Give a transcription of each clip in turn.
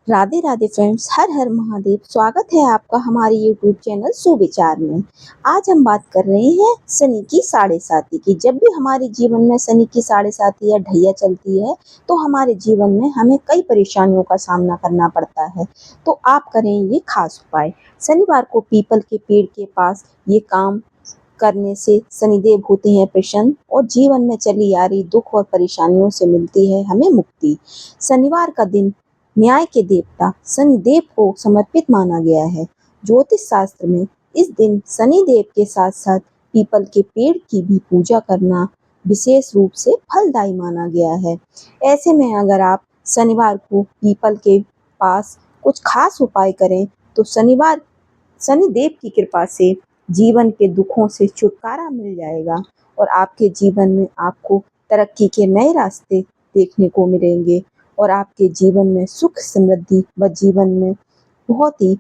Radhe Radhe friends, हर हर महादेव। स्वागत है आपका हमारे यूट्यूब चैनल सुविचार में। आज हम बात कर रहे हैं शनि की साढ़े साती की। जब भी हमारे जीवन में शनि की साढ़े साती या ढैया चलती है तो हमारे जीवन में हमें कई परेशानियों का सामना करना पड़ता है। तो आप करें ये खास उपाय। शनिवार को पीपल के पेड़ के पास ये काम करने से शनिदेव होते हैं प्रसन्न और जीवन में चली आ रही दुख और परेशानियों से मिलती है हमें मुक्ति। शनिवार का दिन न्याय के देवता शनिदेव को समर्पित माना गया है। ज्योतिष शास्त्र में इस दिन शनिदेव के साथ साथ पीपल के पेड़ की भी पूजा करना विशेष रूप से फलदायी माना गया है। ऐसे में अगर आप शनिवार को पीपल के पास कुछ खास उपाय करें तो शनिदेव की कृपा से जीवन के दुखों से छुटकारा मिल जाएगा और आपके जीवन में आपको तरक्की के नए रास्ते देखने को मिलेंगे और आपके जीवन में सुख समृद्धि व जीवन में बहुत ही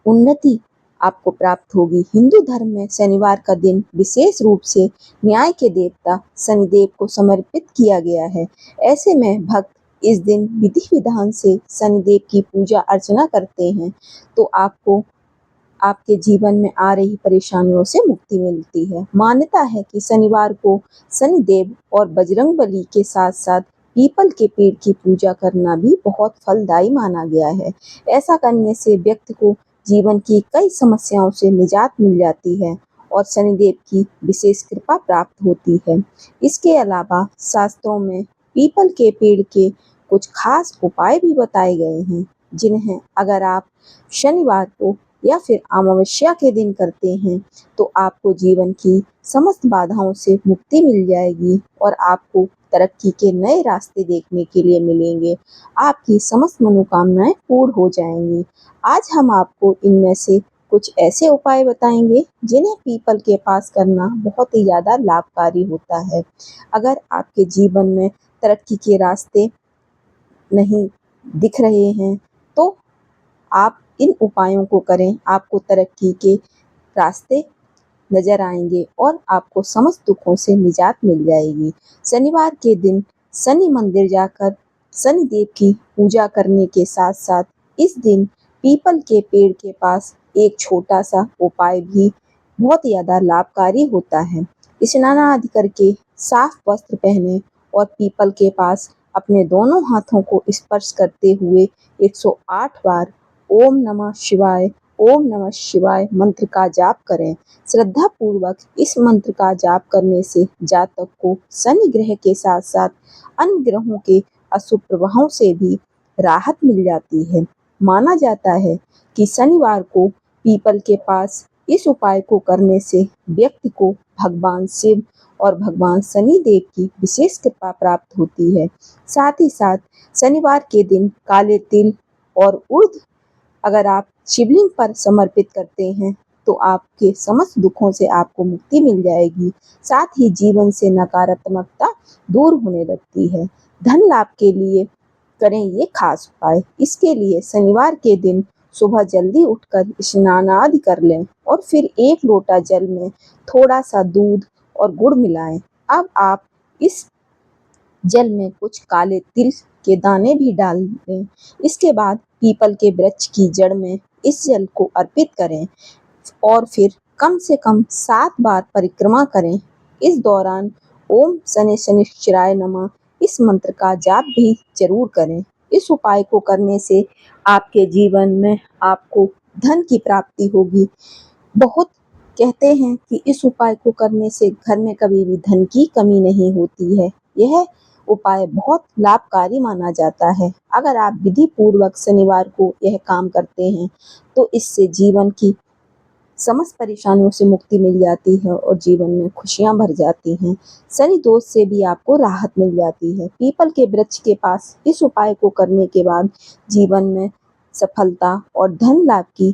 उन्नति आपको प्राप्त होगी। हिंदू धर्म में शनिवार का दिन विशेष रूप से न्याय के देवता शनिदेव को समर्पित किया गया है। ऐसे में भक्त इस दिन विधि विधान से शनिदेव की पूजा अर्चना करते हैं तो आपको आपके जीवन में आ रही परेशानियों से मुक्ति मिलती है। मान्यता है कि शनिवार को शनिदेव और बजरंगबली के साथ साथ पीपल के पेड़ की पूजा करना भी बहुत फलदायी माना गया है। ऐसा करने से व्यक्ति को जीवन की कई समस्याओं से निजात मिल जाती है और शनिदेव की विशेष कृपा प्राप्त होती है। इसके अलावा शास्त्रों में पीपल के पेड़ के कुछ खास उपाय भी बताए गए हैं जिन्हें अगर आप शनिवार को या फिर अमावस्या के दिन करते हैं तो आपको जीवन की समस्त बाधाओं से मुक्ति मिल जाएगी और आपको तरक्की के नए रास्ते देखने के लिए मिलेंगे। आपकी समस्त मनोकामनाएं पूर्ण हो जाएंगी। आज हम आपको इनमें से कुछ ऐसे उपाय बताएंगे जिन्हें पीपल के पास करना बहुत ही ज़्यादा लाभकारी होता है। अगर आपके जीवन में तरक्की के रास्ते नहीं दिख रहे हैं तो आप इन उपायों को करें, आपको तरक्की के रास्ते नजर आएंगे और आपको समस्त दुखों से निजात मिल जाएगी। शनिवार के दिन शनि मंदिर जाकर शनिदेव की पूजा करने के साथ साथ इस दिन पीपल के पेड़ के पास एक छोटा सा उपाय भी बहुत ज़्यादा लाभकारी होता है। स्नान आदि करके साफ वस्त्र पहने और पीपल के पास अपने दोनों हाथों को स्पर्श करते हुए 108 बार ओम नमः शिवाय मंत्र का जाप करें। श्रद्धा पूर्वक इस मंत्र का जाप करने से जातक को शनि ग्रह के साथ साथ अन्य ग्रहों के अशुभ प्रभावों से भी राहत मिल जाती है। माना जाता है कि शनिवार को पीपल के पास इस उपाय को करने से व्यक्ति को भगवान शिव और भगवान शनि देव की विशेष कृपा प्राप्त होती है। साथ ही साथ शनिवार के दिन काले तिल और उर्द अगर आप शिवलिंग पर समर्पित करते हैं तो आपके समस्त दुखों से आपको मुक्ति मिल जाएगी। साथ ही जीवन से नकारात्मकता दूर होने लगती है। धन लाभ के लिए करें ये खास उपाय। इसके लिए शनिवार के दिन सुबह जल्दी उठकर स्नान आदि कर लें और फिर एक लोटा जल में थोड़ा सा दूध और गुड़ मिलाएं। अब आप इस जल में कुछ काले तिल के दाने भी डाल दें। इसके बाद पीपल के वृक्ष की जड़ में इस जल को अर्पित करें और फिर कम से कम 7 बार परिक्रमा करें। इस दौरान ओम शनि शनिश्चराय नमः इस मंत्र का जाप भी जरूर करें। इस उपाय को करने से आपके जीवन में आपको धन की प्राप्ति होगी। बहुत कहते हैं कि इस उपाय को करने से घर में कभी भी धन की कमी नहीं होती है। यह उपाय बहुत लाभकारी माना जाता है। अगर आप विधि पूर्वक शनिवार को यह काम करते हैं तो इससे जीवन की समस्त परेशानियों से मुक्ति मिल जाती है और जीवन में खुशियां भर जाती हैं। शनि दोष से भी आपको राहत मिल जाती है। पीपल के वृक्ष के पास इस उपाय को करने के बाद जीवन में सफलता और धन लाभ की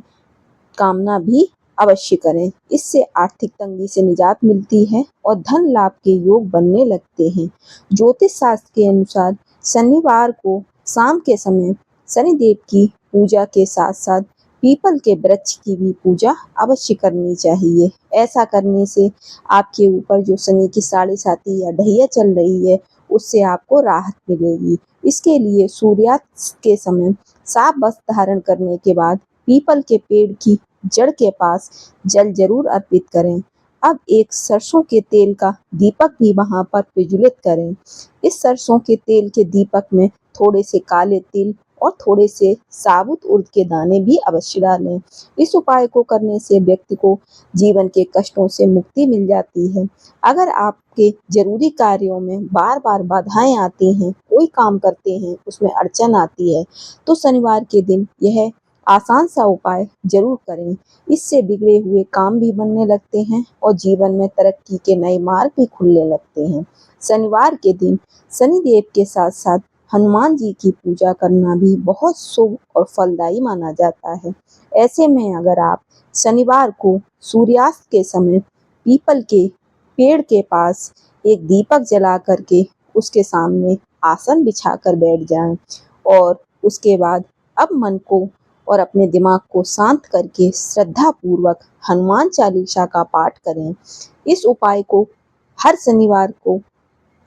कामना भी अवश्य करें। इससे आर्थिक तंगी से निजात मिलती है और धन लाभ के योग बनने लगते हैं। ज्योतिष शास्त्र के अनुसार शनिवार को शाम के समय शनिदेव की पूजा के साथ साथ पीपल के वृक्ष की भी पूजा अवश्य करनी चाहिए। ऐसा करने से आपके ऊपर जो शनि की साढ़े साती या ढैया चल रही है उससे आपको राहत मिलेगी। इसके लिए सूर्यास्त के समय साफ वस्त्र धारण करने के बाद पीपल के पेड़ की जड़ के पास जल जरूर अर्पित करें। अब एक सरसों के तेल का दीपक भी वहां पर प्रज्वलित करें। इस सरसों के तेल के दीपक में थोड़े से काले तिल और थोड़े से साबुत उड़द के दाने भी अवश्य डालें। इस उपाय को करने से व्यक्ति को जीवन के कष्टों से मुक्ति मिल जाती है। अगर आपके जरूरी कार्यों में बार बार बाधाएं आती हैं, कोई काम करते हैं उसमें अड़चन आती है, तो शनिवार के दिन यह आसान सा उपाय जरूर करें। इससे बिगड़े हुए काम भी बनने लगते हैं और जीवन में तरक्की के नए मार्ग भी खुलने लगते हैं। शनिवार के दिन शनिदेव के साथ साथ हनुमान जी की पूजा करना भी बहुत शुभ और फलदायी माना जाता है। ऐसे में अगर आप शनिवार को सूर्यास्त के समय पीपल के पेड़ के पास एक दीपक जला करके उसके सामने आसन बिछाकर बैठ जाएं और उसके बाद अब मन को और अपने दिमाग को शांत करके श्रद्धा पूर्वक हनुमान चालीसा का पाठ करें। इस उपाय को हर शनिवार को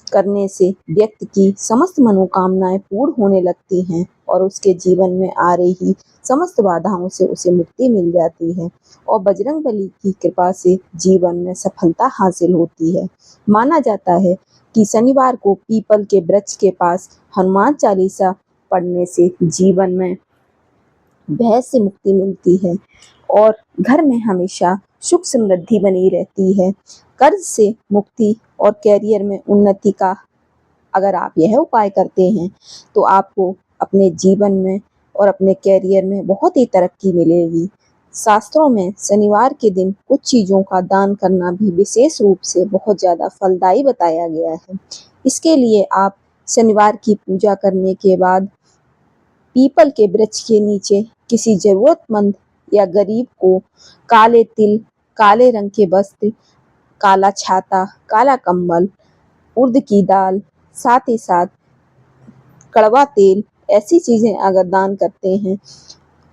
करने से व्यक्ति की समस्त मनोकामनाएं पूर्ण होने लगती हैं और उसके जीवन में आ रही समस्त बाधाओं से उसे मुक्ति मिल जाती है और बजरंगबली की कृपा से जीवन में सफलता हासिल होती है। माना जाता है कि शनिवार को पीपल के वृक्ष के पास हनुमान चालीसा पढ़ने से जीवन में भय से मुक्ति मिलती है और घर में हमेशा सुख समृद्धि बनी रहती है। कर्ज से मुक्ति और कैरियर में उन्नति का अगर आप यह उपाय करते हैं तो आपको अपने जीवन में और अपने कैरियर में बहुत ही तरक्की मिलेगी। शास्त्रों में शनिवार के दिन कुछ चीज़ों का दान करना भी विशेष रूप से बहुत ज़्यादा फलदायी बताया गया है। इसके लिए आप शनिवार की पूजा करने के बाद पीपल के वृक्ष के नीचे किसी जरूरतमंद या गरीब को काले तिल, काले रंग के वस्त्र, काला छाता, काला कंबल, उड़द की दाल, साथ ही साथ कड़वा तेल, ऐसी चीजें अगर दान करते हैं,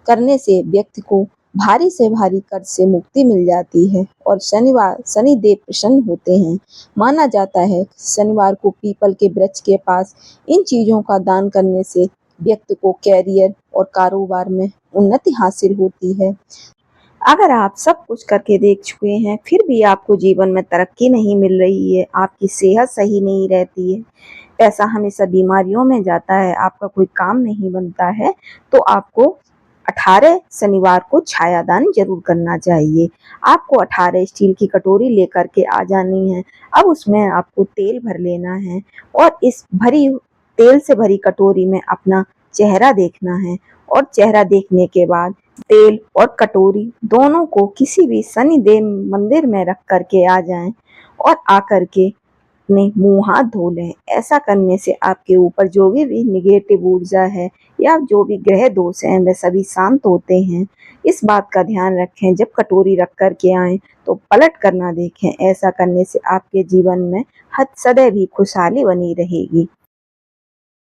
करने से व्यक्ति को भारी से भारी कर्ज से मुक्ति मिल जाती है और शनिदेव प्रसन्न होते हैं। माना जाता है शनिवार को पीपल के वृक्ष के पास इन चीजों का दान करने से व्यक्ति को कैरियर और कारोबार में उन्नति हासिल होती है। अगर आप सब कुछ करके देख चुके हैं फिर भी आपको जीवन में तरक्की नहीं मिल रही है, आपकी सेहत सही नहीं रहती है, पैसा हमेशा बीमारियों में जाता है, आपका कोई काम नहीं बनता है, तो आपको 18 शनिवार को छायादान जरूर करना चाहिए। आपको 18 स्टील की कटोरी लेकर के आ जानी है। अब उसमें आपको तेल भर लेना है और इस तेल से भरी कटोरी में अपना चेहरा देखना है और चेहरा देखने के बाद तेल और कटोरी दोनों को किसी भी शनिदेव मंदिर में रख करके आ जाएं और आकर के अपने मुंह हाथ धो लें। ऐसा करने से आपके ऊपर जो भी निगेटिव ऊर्जा है या जो भी ग्रह दोष हैं वे सभी शांत होते हैं। इस बात का ध्यान रखें, जब कटोरी रख कर के आए तो पलट कर ना देखें। ऐसा करने से आपके जीवन में सदैव ही खुशहाली बनी रहेगी।